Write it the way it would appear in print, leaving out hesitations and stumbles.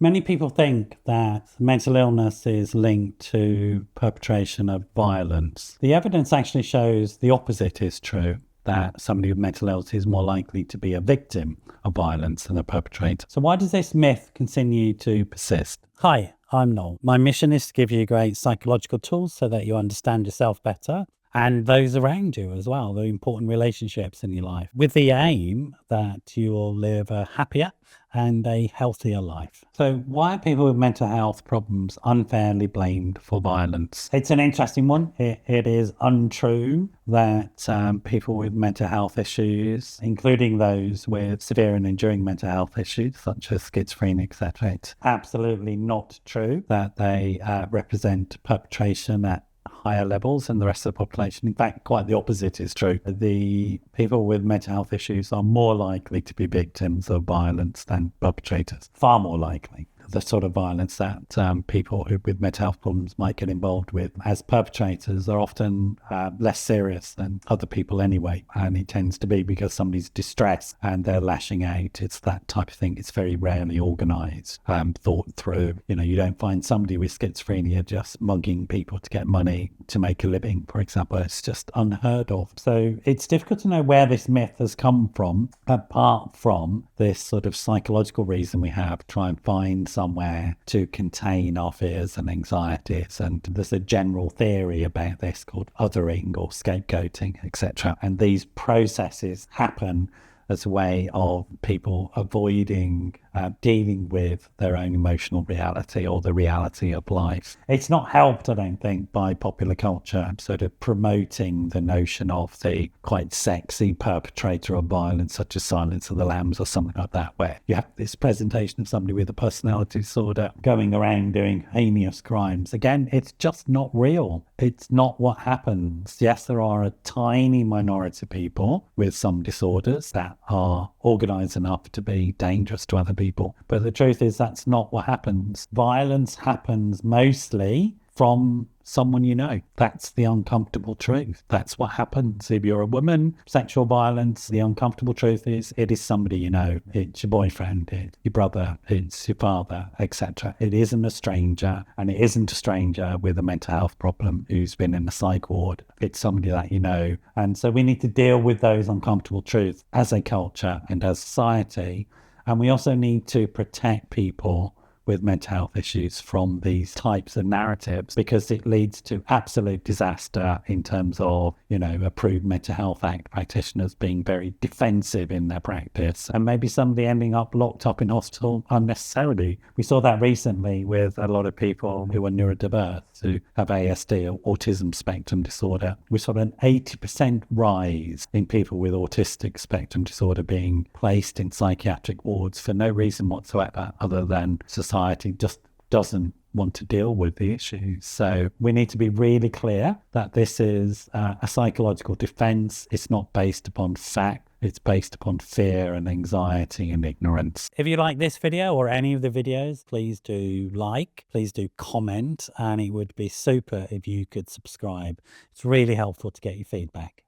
Many people think that mental illness is linked to perpetration of violence. The evidence actually shows the opposite is true, that somebody with mental illness is more likely to be a victim of violence than a perpetrator. So why does this myth continue to persist? Hi, I'm Noel. My mission is to give you great psychological tools so that you understand yourself better and those around you as well, the important relationships in your life, with the aim that you will live a happier and a healthier life. So why are people with mental health problems unfairly blamed for violence? It's an interesting one. It is untrue that people with mental health issues, including those with severe and enduring mental health issues such as schizophrenia, etc., it's absolutely not true that they represent perpetration at higher levels than the rest of the population. In fact, quite the opposite is true. The people with mental health issues are more likely to be victims of violence than perpetrators, far more likely. The sort of violence that people with mental health problems might get involved with as perpetrators are often less serious than other people anyway. And it tends to be because somebody's distressed and they're lashing out. It's that type of thing. It's very rarely organised, thought through. You know, you don't find somebody with schizophrenia just mugging people to get money to make a living, for example. It's just unheard of. So it's difficult to know where this myth has come from, apart from this sort of psychological reason we have, try and find somewhere to contain our fears and anxieties. And there's a general theory about this called othering or scapegoating, etc. And these processes happen as a way of people avoiding dealing with their own emotional reality or the reality of life. It's not helped, I don't think, by popular culture sort of promoting the notion of the quite sexy perpetrator of violence, such as Silence of the Lambs or something like that, where you have this presentation of somebody with a personality disorder going around doing heinous crimes. Again, it's just not real. It's not what happens. Yes, there are a tiny minority of people with some disorders that are organised enough to be dangerous to other people. But the truth is that's not what happens. Violence happens mostly from someone you know. That's the uncomfortable truth. That's what happens. If you're a woman, sexual violence, the uncomfortable truth is it is somebody you know. It's your boyfriend, it's your brother, it's your father, etc. It isn't a stranger, and it isn't a stranger with a mental health problem who's been in a psych ward. It's somebody that you know. And so we need to deal with those uncomfortable truths as a culture and as society. And we also need to protect people with mental health issues from these types of narratives, because it leads to absolute disaster in terms of, approved mental health act practitioners being very defensive in their practice and maybe somebody ending up locked up in hospital unnecessarily. We saw that recently with a lot of people who are neurodiverse, who have ASD or autism spectrum disorder. We saw an 80% rise in people with autistic spectrum disorder being placed in psychiatric wards for no reason whatsoever other than society just doesn't want to deal with the issues. So we need to be really clear that this is a psychological defense. It's not based upon fact. It's based upon fear and anxiety and ignorance. If you like this video or any of the videos, please do like, please do comment, and it would be super if you could subscribe. It's really helpful to get your feedback.